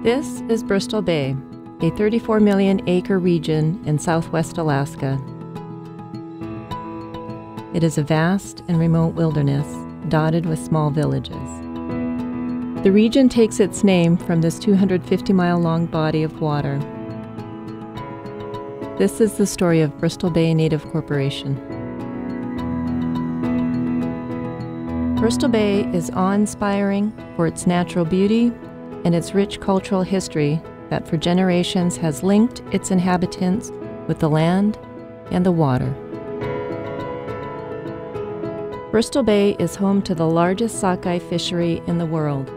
This is Bristol Bay, a 34 million acre region in southwest Alaska. It is a vast and remote wilderness, dotted with small villages. The region takes its name from this 250-mile-long body of water. This is the story of Bristol Bay Native Corporation. Bristol Bay is awe-inspiring for its natural beauty and its rich cultural history that for generations has linked its inhabitants with the land and the water. Bristol Bay is home to the largest sockeye fishery in the world.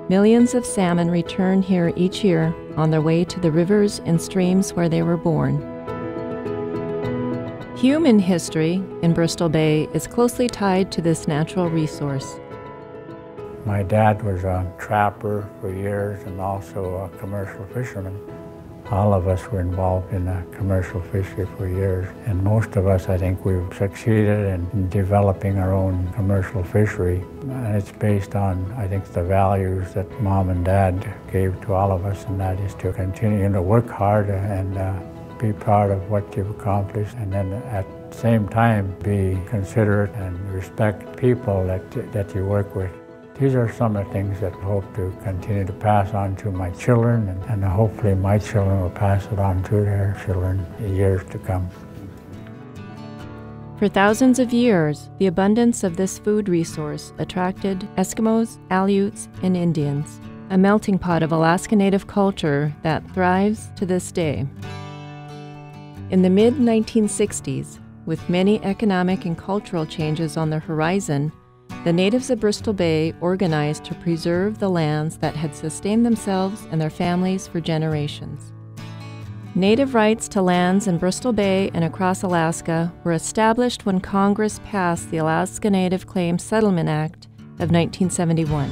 Millions of salmon return here each year on their way to the rivers and streams where they were born. Human history in Bristol Bay is closely tied to this natural resource. My dad was a trapper for years and also a commercial fisherman. All of us were involved in commercial fishery for years, and most of us, I think, we've succeeded in developing our own commercial fishery. And it's based on, I think, the values that Mom and Dad gave to all of us, and that is to continue to work hard and be proud of what you've accomplished, and then at the same time be considerate and respect people that you work with. These are some of the things that I hope to continue to pass on to my children, and hopefully my children will pass it on to their children in years to come. For thousands of years, the abundance of this food resource attracted Eskimos, Aleuts, and Indians, a melting pot of Alaska Native culture that thrives to this day. In the mid-1960s, with many economic and cultural changes on the horizon, the natives of Bristol Bay organized to preserve the lands that had sustained themselves and their families for generations. Native rights to lands in Bristol Bay and across Alaska were established when Congress passed the Alaska Native Claims Settlement Act of 1971.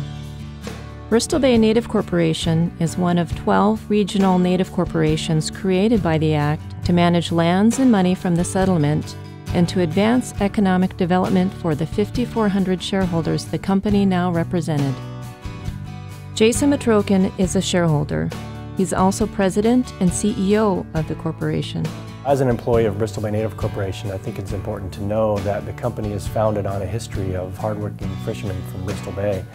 Bristol Bay Native Corporation is one of 12 regional native corporations created by the Act to manage lands and money from the settlement and to advance economic development for the 5,400 shareholders the company now represented. Jason Matrokin is a shareholder. He's also president and CEO of the corporation. As an employee of Bristol Bay Native Corporation, I think it's important to know that the company is founded on a history of hardworking fishermen from Bristol Bay.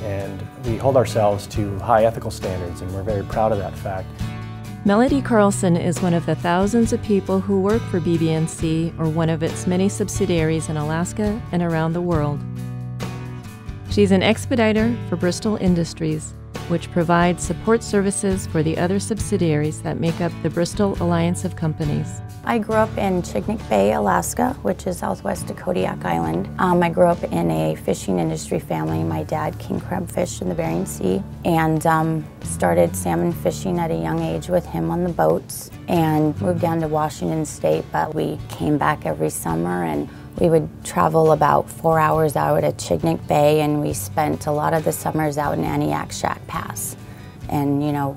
And we hold ourselves to high ethical standards, and we're very proud of that fact. Melody Carlson is one of the thousands of people who work for BBNC or one of its many subsidiaries in Alaska and around the world. She's an expediter for Bristol Industries, which provides support services for the other subsidiaries that make up the Bristol Alliance of Companies. I grew up in Chignik Bay, Alaska, which is southwest of Kodiak Island. I grew up in a fishing industry family. My dad king crab fished in the Bering Sea and started salmon fishing at a young age with him on the boats and moved down to Washington State, but we came back every summer and we would travel about 4 hours out at Chignik Bay, and we spent a lot of the summers out in Aniak Shack Pass. And you know,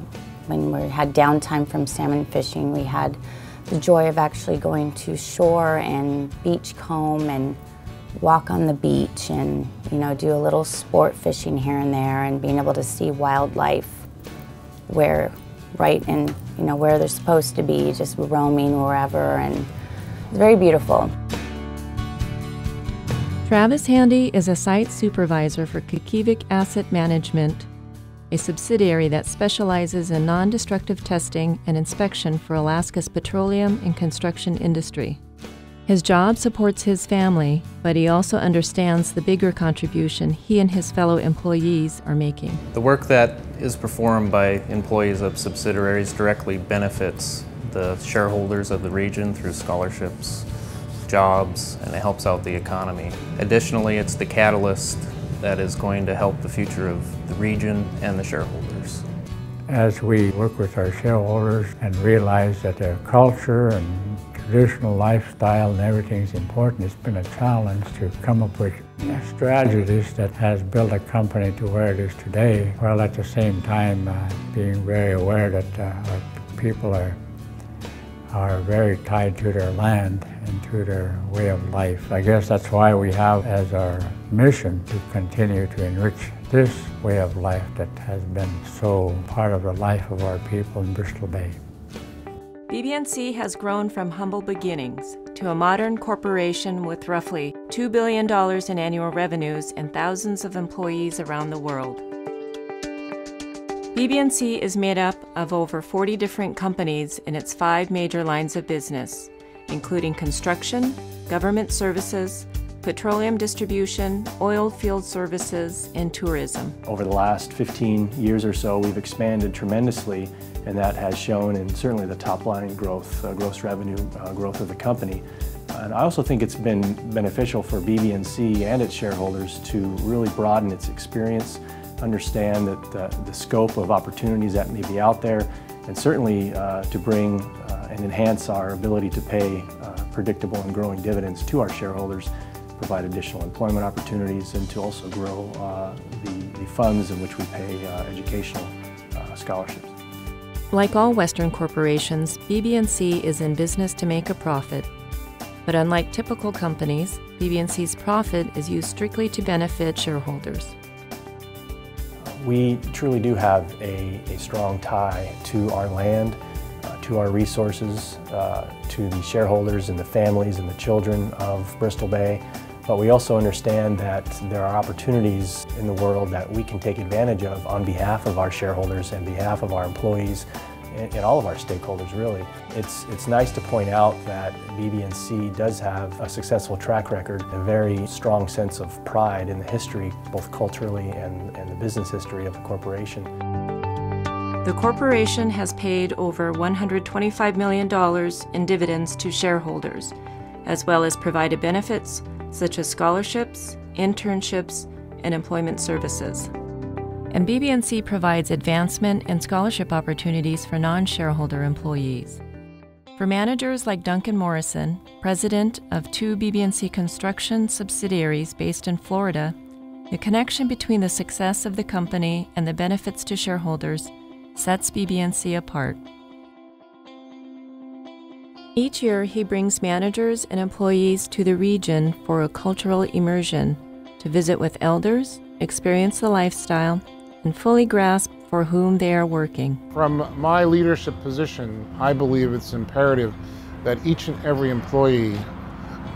when we had downtime from salmon fishing, we had the joy of actually going to shore and beach comb and walk on the beach and, you know, do a little sport fishing here and there and being able to see wildlife where, right in, you know, where they're supposed to be, just roaming wherever, and it's very beautiful. Travis Handy is a site supervisor for Kakivik Asset Management, a subsidiary that specializes in non-destructive testing and inspection for Alaska's petroleum and construction industry. His job supports his family, but he also understands the bigger contribution he and his fellow employees are making. The work that is performed by employees of subsidiaries directly benefits the shareholders of the region through scholarships, jobs, and it helps out the economy. Additionally, it's the catalyst that is going to help the future of the region and the shareholders. As we work with our shareholders and realize that their culture and traditional lifestyle and everything is important, it's been a challenge to come up with strategies that has built a company to where it is today, while at the same time being very aware that our people are very tied to their land and to their way of life. I guess that's why we have as our mission to continue to enrich this way of life that has been so part of the life of our people in Bristol Bay. BB&C has grown from humble beginnings to a modern corporation with roughly $2 billion in annual revenues and thousands of employees around the world. BB&C is made up of over 40 different companies in its 5 major lines of business, including construction, government services, petroleum distribution, oil field services, and tourism. Over the last 15 years or so, we've expanded tremendously, and that has shown in certainly the top line growth, gross revenue growth of the company. And I also think it's been beneficial for BB&C and its shareholders to really broaden its experience, understand that the scope of opportunities that may be out there, and certainly to bring and enhance our ability to pay predictable and growing dividends to our shareholders, provide additional employment opportunities, and to also grow the funds in which we pay educational scholarships. Like all Western corporations, BB&C is in business to make a profit. But unlike typical companies, BB&C's profit is used strictly to benefit shareholders. We truly do have a strong tie to our land, to our resources, to the shareholders and the families and the children of Bristol Bay. But we also understand that there are opportunities in the world that we can take advantage of on behalf of our shareholders and behalf of our employees and all of our stakeholders, really. It's nice to point out that BB&C does have a successful track record, a very strong sense of pride in the history, both culturally and the business history of the corporation. The corporation has paid over $125 million in dividends to shareholders, as well as provided benefits such as scholarships, internships, and employment services. And BB&C provides advancement and scholarship opportunities for non-shareholder employees. For managers like Duncan Morrison, president of 2 BB&C construction subsidiaries based in Florida, the connection between the success of the company and the benefits to shareholders sets BB&C apart. Each year, he brings managers and employees to the region for a cultural immersion to visit with elders, experience the lifestyle, and fully grasp for whom they are working. From my leadership position, I believe it's imperative that each and every employee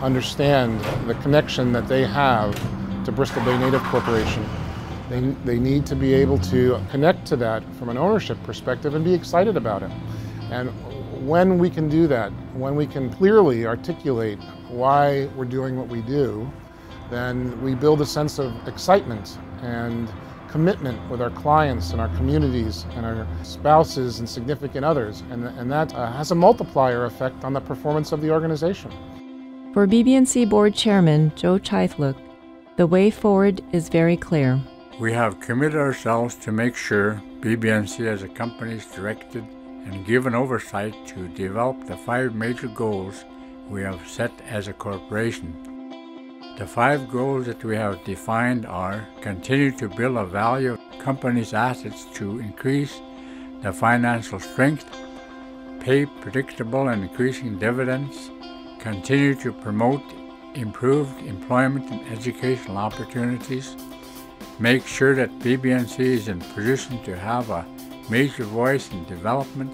understand the connection that they have to Bristol Bay Native Corporation. They need to be able to connect to that from an ownership perspective and be excited about it. And when we can do that, when we can clearly articulate why we're doing what we do, then we build a sense of excitement and commitment with our clients and our communities and our spouses and significant others, and that has a multiplier effect on the performance of the organization. For BB&C Board Chairman Joe Chythlook, the way forward is very clear. We have committed ourselves to make sure BB&C as a company is directed and given oversight to develop the 5 major goals we have set as a corporation. The 5 goals that we have defined are: continue to build a value of the company's assets to increase the financial strength, pay predictable and increasing dividends, continue to promote improved employment and educational opportunities, make sure that BB&C is in position to have a major voice in development,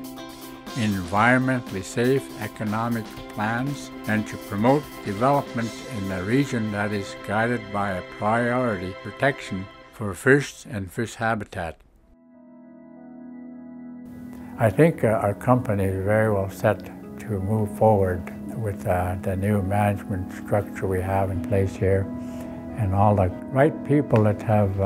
environmentally safe economic plans, and to promote development in a region that is guided by a priority protection for fish and fish habitat. I think our company is very well set to move forward with the new management structure we have in place here, and all the right people that have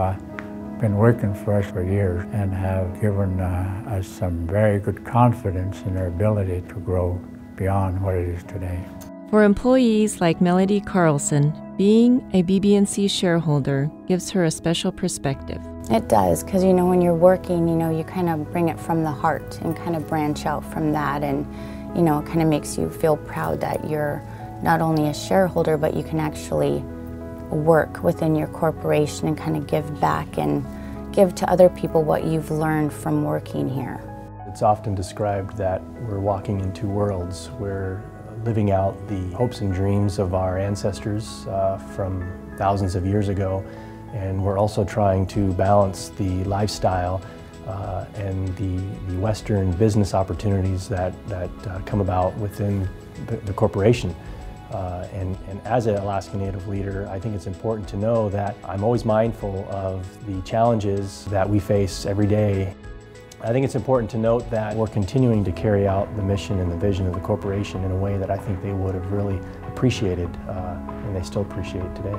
been working for us for years and have given us some very good confidence in their ability to grow beyond what it is today. For employees like Melody Carlson, being a BB&C shareholder gives her a special perspective. It does, because when you're working, you kind of bring it from the heart and kind of branch out from that, and it kind of makes you feel proud that you're not only a shareholder, but you can actually work within your corporation and kind of give back and give to other people what you've learned from working here. It's often described that we're walking in 2 worlds. We're living out the hopes and dreams of our ancestors from thousands of years ago, And we're also trying to balance the lifestyle and the Western business opportunities that come about within the corporation. And as an Alaska Native leader, I think it's important to know that I'm always mindful of the challenges that we face every day. I think it's important to note that we're continuing to carry out the mission and the vision of the corporation in a way that I think they would have really appreciated, and they still appreciate today.